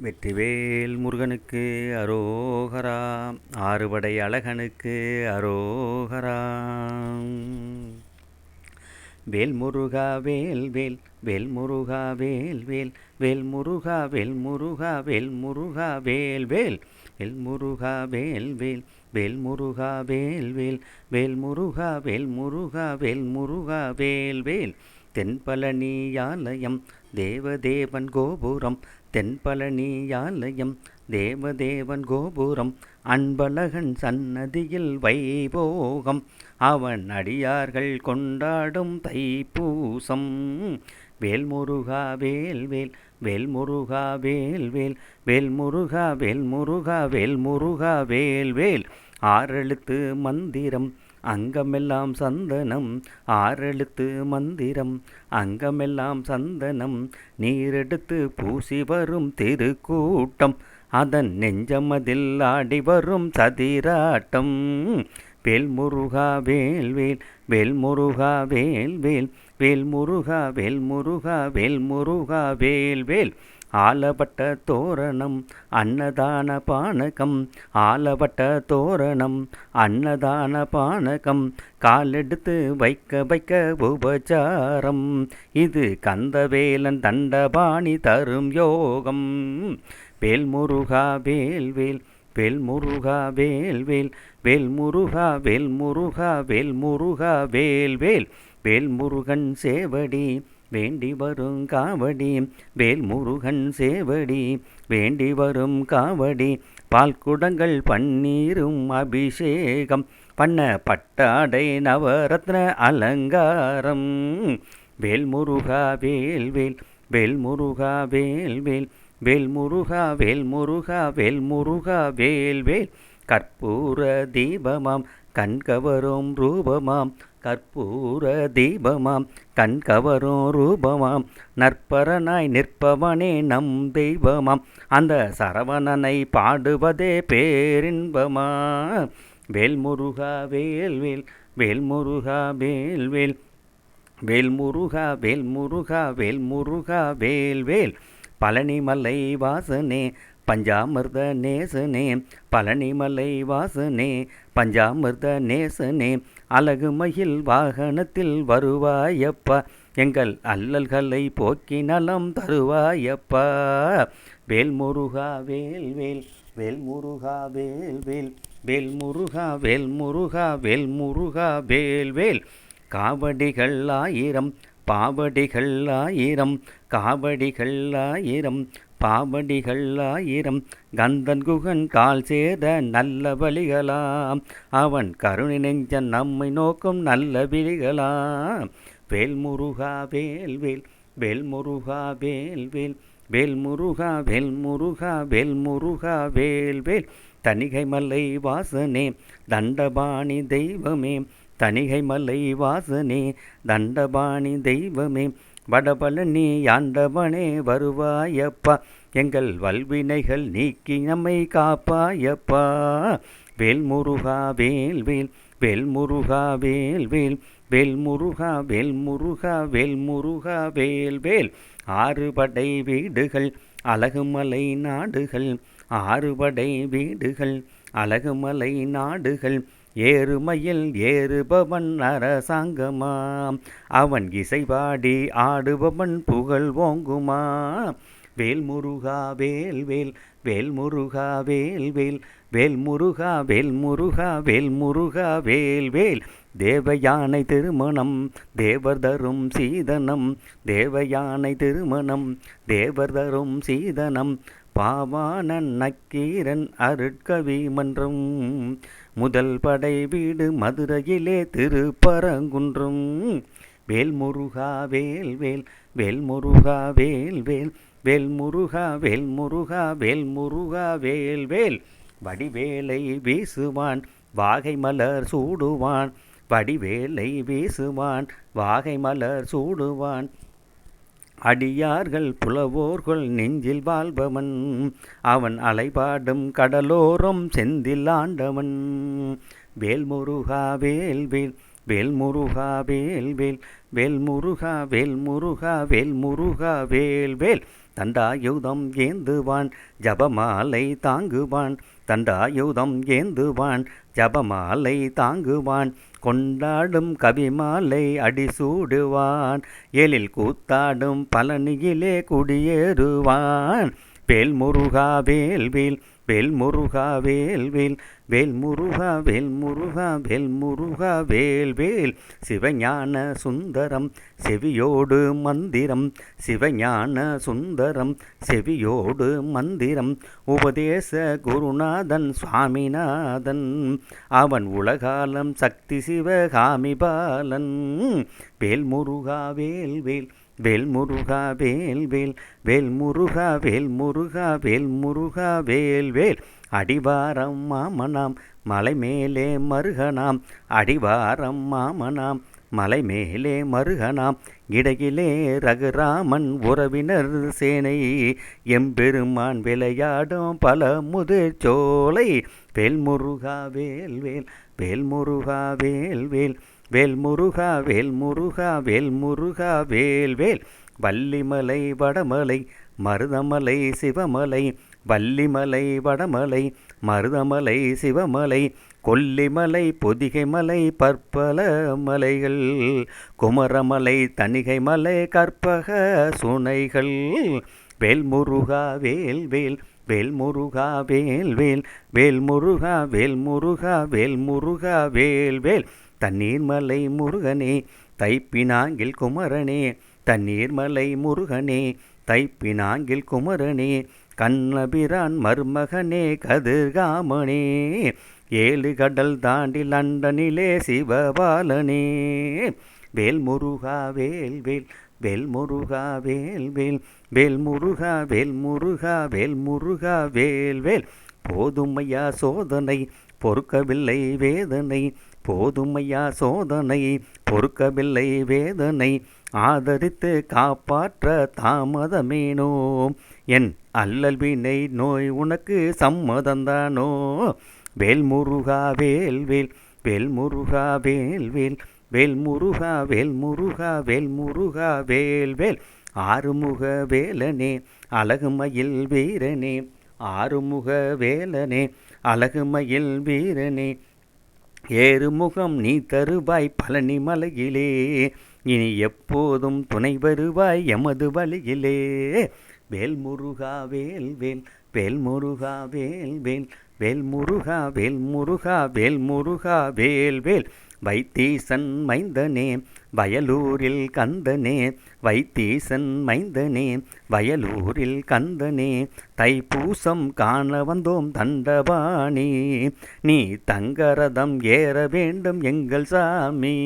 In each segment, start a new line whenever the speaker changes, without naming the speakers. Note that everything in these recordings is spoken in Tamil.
வெற்றிவேல் முருகனுக்கு அரோகரா. ஆறுபடை அழகனுக்கு அரோகரா. வேல் முருகா வேல் வேல் வேல் முருகா வேல் வேல் வேல் முருகா வேல் முருகா வேல் முருகா வேல் வேல் வேல் முருகா வேல் வேல் வேல் முருகா வேல் வேல் வேல் முருகா வேல் முருகா வேல் முருகா வேல் வேல் தென்பழனியாலயம் தேவதேவன் கோபுரம் தென்பழனியாலயம் தேவதேவன் கோபுரம் அன்பழகன் சன்னதியில் வைபோகம் அவன் அடியார்கள் கொண்டாடும் தைப்பூசம். வேல்முருகா வேல் வேல் வேல்முருகா வேல் வேல் வேல்முருகா வேல்முருகா வேல்முருகா வேல் வேல் ஆறெழுத்து மந்திரம் அங்கமெல்லாம் சந்தனம் ஆறெழுத்து மந்திரம் அங்கமெல்லாம் சந்தனம் நீரெடுத்து பூசி வரும் திருக்கூட்டம் அதன் நெஞ்சமதில் ஆடி வரும் சதிராட்டம். வேல்முருகா வேல் வேல் வேல்முருகா வேல் வேல் வேல்முருகா வேல்முருகா வேல்முருகா வேல் வேல் ஆலவட்ட தோரணம் அன்னதான பானகம் ஆலவட்ட தோரணம் அன்னதான பானகம் காலெடுத்து வைக்க வைக்க உபச்சாரம் இது கந்தவேலன் தண்டபாணி தரும் யோகம். வேல்முருகா வேல் வேல் வேல்முருகா வேல் வேல் வேல்முருகா வேல்முருகா வேல்முருகா வேல் வேல் வேல்முருகன் சேவடி வேண்டி வரும் காவடி வேல்முருகன் சேவடி வேண்டி வரும் காவடி பால்குடங்கள் பன்னீரும் அபிஷேகம் பண்ண பட்டாடை நவரத்ன அலங்காரம். வேல்முருகா வேல் வேல் வேல்முருகா வேல் வேல் வேல்முருகா வேல்முருகா வேல்முருகா வேல் வேல் கற்பூர தீபமாம் கண்கவரும் ரூபமாம் கற்பூர தீபமாம் கண்கவரும் ரூபமாம் நற்பரனாய் நிற்பவனே நம் தெய்வமாம் அந்த சரவணனை பாடுவதே பேரின்பமா. வேல்முருகா வேல் வேல் வேல்முருகா வேல் வேல் வேல்முருகா வேல்முருகா வேல்முருகா வேல் வேல் பழனிமலை வாசனே பஞ்சாமிர்த நேசனே பழனிமலை வாசனே பஞ்சாமிர்த நேசனே அழகுமயில் வாகனத்தில் வருவாயப்பா எங்கள் அல்லல்களை போக்கி நலம் தருவாயப்பா. வேல்முருகா வேல் வேல் வேல்முருகா வேல் வேல் வேல்முருகா வேல்முருகா வேல்முருகா வேல் வேல் காவடிகள் ஆயிரம் பாவடிகள் ஆயிரம் காவடிகள் ஆயிரம் பாவடிகள் ஆயிரம் கந்தன் குகன் கால் சேத நல்ல வழிகளாம் அவன் கருணை நெஞ்சன் நம்மை நோக்கும் நல்ல விழிகளாம். வேல்முருகா வேல் வேல் வேல்முருகா வேல் வேல் வேல்முருகா வேல்முருகா வேல்முருகா வேல் வேல் தணிகை மலை வாசனே தண்டபாணி தெய்வமே தணிகை மலை வாசனே தண்டபாணி தெய்வமே வடபழனி ஆண்டவனே வருவாயப்பா எங்கள் வல்வினைகள் நீக்கி நம்மை காப்பாயப்பா. வேல்முருகா வேல் வேல் வேல்முருகா வேல் வேல் வேல்முருகா வேல்முருகா வேல்முருகா வேல் வேல் ஆறுபடை வீடுகள் அழகுமலை நாடுகள் ஆறுபடை வீடுகள் அழகுமலை நாடுகள் ஏறுமையில் ஏறுபவன் அரசாங்கமாம் அவன் இசைபாடி ஆடுபவன் புகழ் ஓங்குமா. வேல்முருகா வேல் வேல் வேல்முருகா வேல் வேல் வேல்முருகா வேல்முருகா வேல்முருகா வேல் வேல் தேவயானை திருமணம் தேவர் தரும் சீதனம் தேவயானை திருமணம் தேவர் தரும் சீதனம் பாவாணன் நக்கீரன் அருட்கவி மன்றம் முதல் படை வீடு மதுரையிலே திருப்பரங்குன்றம். வேல்முருகா வேல் வேல் வேல்முருகா வேல் வேல் வேல்முருகா வேல்முருகா வேல்முருகா வேல் வேல் வடிவேலை வீசுவான் வாகை மலர் சூடுவான் வடிவேலை வீசுவான் வாகை மலர் சூடுவான் அடியார்கள் புலவோர்கள் நெஞ்சில் வாழ்பவன் அவன் அலைபாடும் கடலோரம் செந்தில் ஆண்டவன். வேல்முருகா வேல் வேல் வேல்முருகா வேல் வேல் வேல்முருகா வேல்முருகா வேல்முருகா வேல் வேல் தண்டாயுதம் ஏந்துவான் ஜபமாலை தாங்குவான், தண்டாயுதம் ஏந்துவான் ஜபமாலை தாங்குவான், கொண்டாடும் கவிமாலை அடிசூடுவான், ஏழில் கூத்தாடும் பழனியிலே குடியேறுவான். வேல்முருகா வேல்வேல் வேல்முருகா வேல்வேல் வேல்முருகா வேல்முருகா வேல்முருகா வேல்வேல். சிவஞான சுந்தரம் செவியோடு மந்திரம், சிவஞான சுந்தரம் செவியோடு மந்திரம், உபதேச குருநாதன் சுவாமிநாதன், அவன் உலகாலம் சக்தி சிவகாமி பாலன். வேல்முருகா வேல்வேல் வேல்முருகா வேல்வேல் வேல்முருகா வேல்முருகா வேல்முருகா வேல்வேல். அடிவாரம் மாமனாம் மலை மேலே மருகனாம், அடிவாரம் மாமனாம் மலை மேலே மருகனாம், இடையிலே ரகுராமன் உறவினர் சேனை, எம்பெருமான் விளையாடும் பல முதிர்ச்சோலை. வேல்முருகா வேல்வேல் வேல்முருகா வேல்வேல் வேல்முருகா வேல்முருகா வேல்முருகா வேல்வேல். வள்ளிமலை வடமலை மருதமலை சிவமலை, வள்ளிமலை வடமலை மருதமலை சிவமலை, கொல்லிமலை பொதிகைமலை பற்பல மலைகள், குமரமலை தணிகைமலை கற்பக சுனைகள். வேல்முருகா வேல்வேல் வேல்முருகா வேல்வேல் வேல்முருகா வேல்முருகா வேல்முருகா வேல்வேல். தண்ணீர்மலை முருகனே தைப்பினாங்கில் குமரனே, தண்ணீர்மலை முருகனே தைப்பினாங்கில் குமரனே, கண்ணபிரான் மருமகனே கதிர்காமனே, ஏழு கடல் தாண்டி லண்டனிலே சிவபாலனே. வேல்முருகா வேல்வேல் வேல்முருகா வேல்வேல் வேல்முருகா வேல்முருகா வேல்முருகா வேல்வேல். போதுமையா சோதனை பொறுக்கவில்லை வேதனை, போதுமையா சோதனை பொறுக்கவில்லை வேதனை, ஆதரித்து காப்பாற்ற தாமதமேனோ, என் அல்லல் வினை நோய் உனக்கு சம்மதந்தானோ. வேல்முருகா வேல்வேல் வேல்முருகா வேல்வேல் வேல்முருகா வேல்முருகா வேல்முருகா வேல்வேல். ஆறுமுக வேலனே அழகுமயில் வீரனே, ஆறுமுக வேலனே அழகுமயில் வீரனே, ஏறுமுகம் நீ தருவாய் பழனி மலையிலே, இனி எப்போதும் துணை வருவாய் எமது வழியிலே. வேல்முருகா வேல்வேல் வேல்முருகா வேல்வேல் வேல்முருகா வேல்முருகா வேல்முருகா வேல்வேல். வைத்தீசன் மைந்தனே வயலூரில் கந்தனே, வைத்தீசன் மைந்தனே வயலூரில் கந்தனே, தைப்பூசம் காண வந்தோம் தண்டபாணி, நீ தங்கரதம் ஏற வேண்டும் எங்கள் சாமி.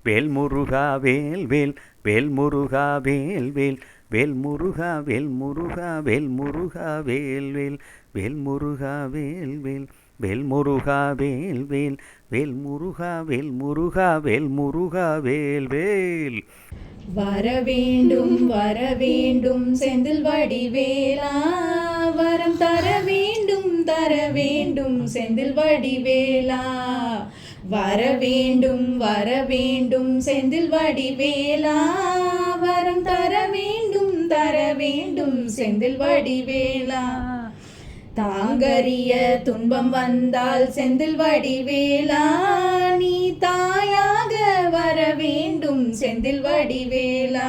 வேல்முருகா வேல்வேல் வேல்முருகா வேல்வேல் வேல்முருகா வேல்முருகா வேல்முருகா வேல்வேல் வேல்முருகா வேல்வேல் வேல்முருகா வேல்வேல் வேல்முருகா வேல்முருகா வேல்முருகா வேல்வேல்.
வரவேண்டும் செந்தில் வடிவேலா, வரம் தர வேண்டும் செந்தில் வடிவேலா, வரவேண்டும் செந்தில் வடிவேலா, வரம் தர வேண்டும் செந்தில் வடிவேலா. தாங்கரிய துன்பம் வந்தால் செந்தில் வடிவேலா, நீ தாயாக வர வேண்டும் செந்தில் வடிவேலா.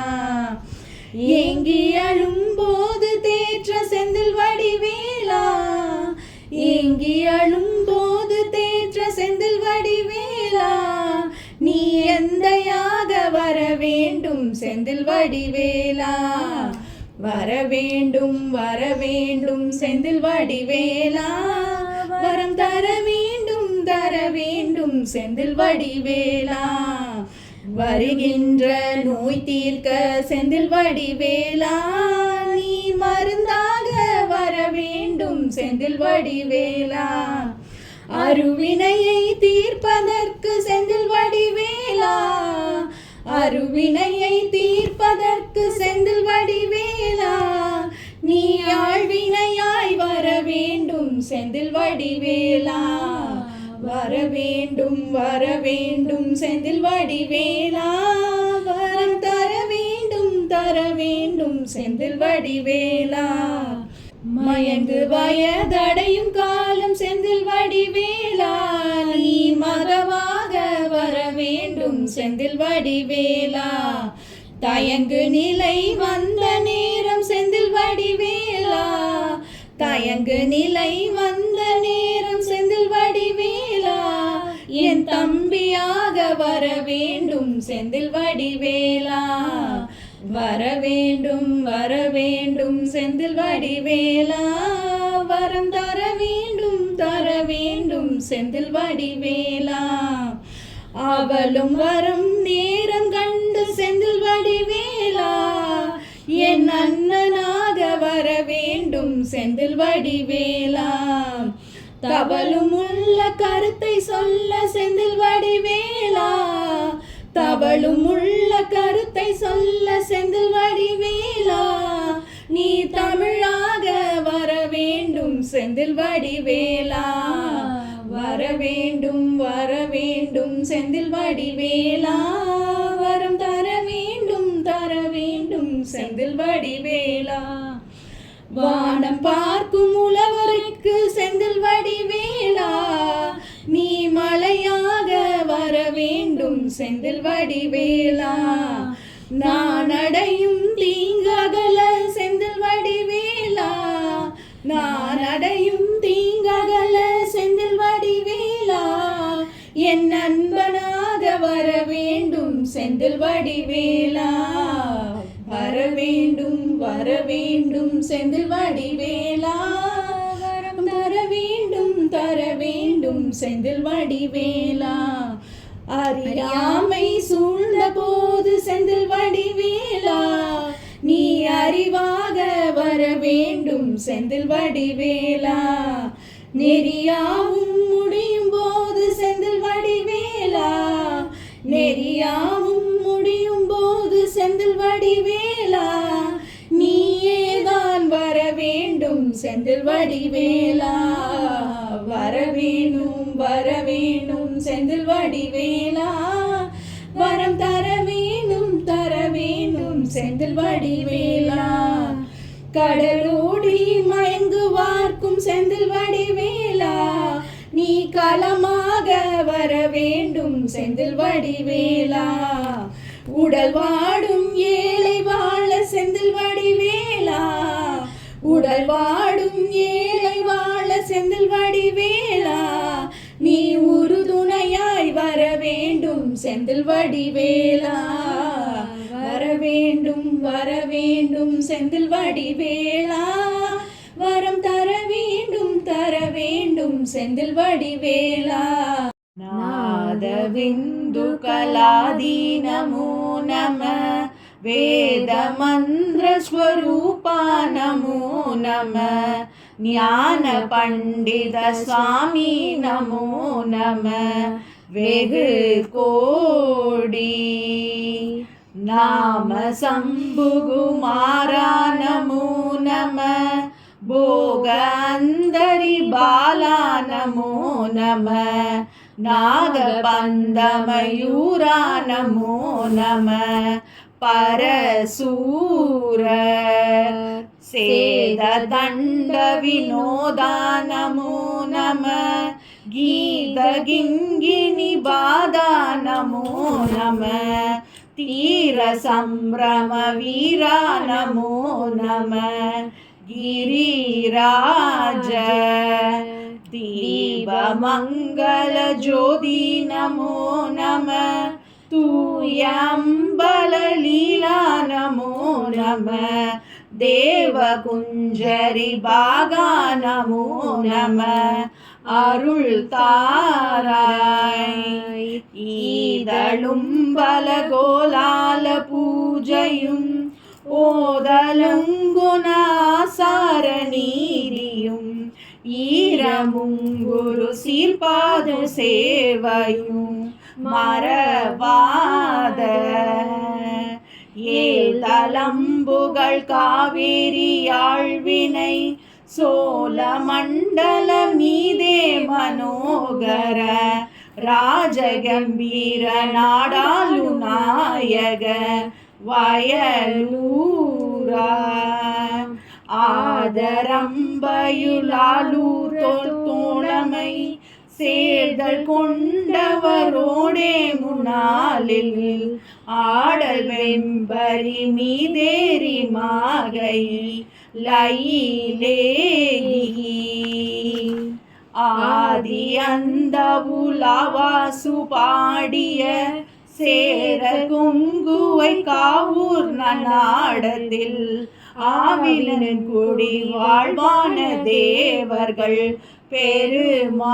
ஏங்கி அழும்போது தேற்ற செந்தில் வடிவேலா, ஏங்கி அழும்போது தேற்ற செந்தில் வடிவேலா, நீ எந்தையாக வர வேண்டும் செந்தில் வடிவேலா. வரவேண்டும் செந்தில் வடிவேலா, வரம் தர வேண்டும் செந்தில் வடிவேலா. வருகின்ற நோய் தீர்க்க செந்தில் வடிவேலா, நீ மருந்தாக வர வேண்டும் செந்தில் வடிவேலா. அருவினையை தீர்ப்பதற்கு செந்தில் வடிவேலா, அருவினையை தீர்ப்பதற்கு செந்தில் வடிவேலா, நீ ஆழ்வினையாய் வர வேண்டும் செந்தில் வடிவேலா. வரவேண்டும் செந்தில் வடிவேலா, வரம் தர வர வேண்டும் செந்தில் வடிவேலா. மயங்கு வயதடையும் காலம் செந்தில் வடிவேலா, நீ மகவாக வர வேண்டும் செந்தில் வடிவேலா. தயங்கு நிலை வந்த நேரம் செந்தில் வடிவேலா, தயங்கு நிலை வந்த நேரம் செந்தில் வடிவேலா. என் தம்பியாக வர வேண்டும் செந்தில் வடிவேலா, வர வேண்டும் வர வேண்டும் செந்தில் வடிவேலா. வரம் தர வேண்டும் செந்தில் வடிவேலா. அவளும் வரும் நேரம் கண்டு செந்தில் வடிவேலா, என் அண்ணனாக வர வேண்டும் செந்தில் வடிவேலா. தவளும் உள்ள கருத்தை சொல்ல செந்தில் வடிவேலா, தவளும் உள்ள கருத்தை சொல்ல செந்தில் வடிவேலா. நீ தமிழாக வர வேண்டும் செந்தில் வடிவேலா, வர வேண்டும் செந்தில் வடிவேலா. வரம் தர வேண்டும் செந்தில் வடிவேலா. வானம் பார்க்கும் உழவருக்கு செந்தில் வடிவேலா, நீ மழையாக வர வேண்டும் செந்தில் வடிவேலா. நான் அடையும் தீங்ககல செந்தில் வடிவேலா, நான் அடையும் தீங்ககல செந்தில் வடிவேலா. என் நண்பனாக வர வேண்டும் செந்தில் வடிவேலா, வர வேண்டும் செந்தில் வடிவேலா. வரம் தர வேண்டும் செந்தில் வடிவேலா. அறியாமை சூழ்ந்த போது செந்தில் வடிவேலா, நீ அறிவாக வர வேண்டும் செந்தில் வடிவேலா. நெறியாவும் முடியும் போது செந்தில் வடிவேலா, நெறியாவும் முடியும் போது செந்தில் வடிவேலா. நீயேதான் வர வேண்டும் செந்தில் வடிவேலா, வர வேண்டும் செந்தில் வடிவேலா. வரம் தர வேண்டும் செந்தில் வடிவேலா. கடலோடி மயங்குவார்க்கும் செந்தில் வடிவேலா, நீ களமாக வர வேண்டும் செந்தில் வடிவேலா. உடல் வாடும் ஏழை வாழ செந்தில் வடிவேலா, உடல் வாடும் ஏழை வாழ செந்தில் வடிவேலா. நீ உறுதுணையாய் வர வேண்டும் செந்தில் வடிவேலா, வர வேண்டும் செந்தில் வடிவேலா. வரம் தர வேண்டும் செந்தில் வடிவேலா. நாதவிந்து கலாதி நமோ நம, வேத மந்திர ஸ்வரூபா நமோ நம, ஞான பண்டித சுவாமி நமோ நம. வெகு கோடி நாம சம்புகுமாரா நமோ நம, போக அந்தரி பாலா நமோ நம, நாகபந்தமயூரா நமோ நம. பரசூர சேத தண்ட வினோதா நமோ நம, கீத கிங்கினி பாதா நமோ நம. தீர சம்பிரம வீரா நமோ நம, गिरिराज दीपमंगल ज्योति नमो नमः, तूयंबल लीला नमो नमः, देवकुंजरी बागा नमो नमः. அருள் தாராய் ஈதழும் பலகோலால பூஜையும் ஓதலுங்குணாசார நீதியும் ஈரமுங்குரு சீர்பாது சேவையும் மறவாத ஏதலம்புகள் காவேரி யாழ்வினை சோழ மண்டல மீதே மனோகர ராஜகம்பீர நாடாளு நாயக வயலூரா ஆதரம்பயுளாலூர் தோழமை சேர்தல் கொண்டவரோடே முன்னாளில் ஆடல் வெம்பரி மீதேறி மாகை லயிலேகி ஆதி அந்த உலாவாசு பாடிய சேர கொங்குவை காவூர் நாடத்தில் ஆவிலன் குடி வாழ்வான தேவர்கள் பெருமாளே.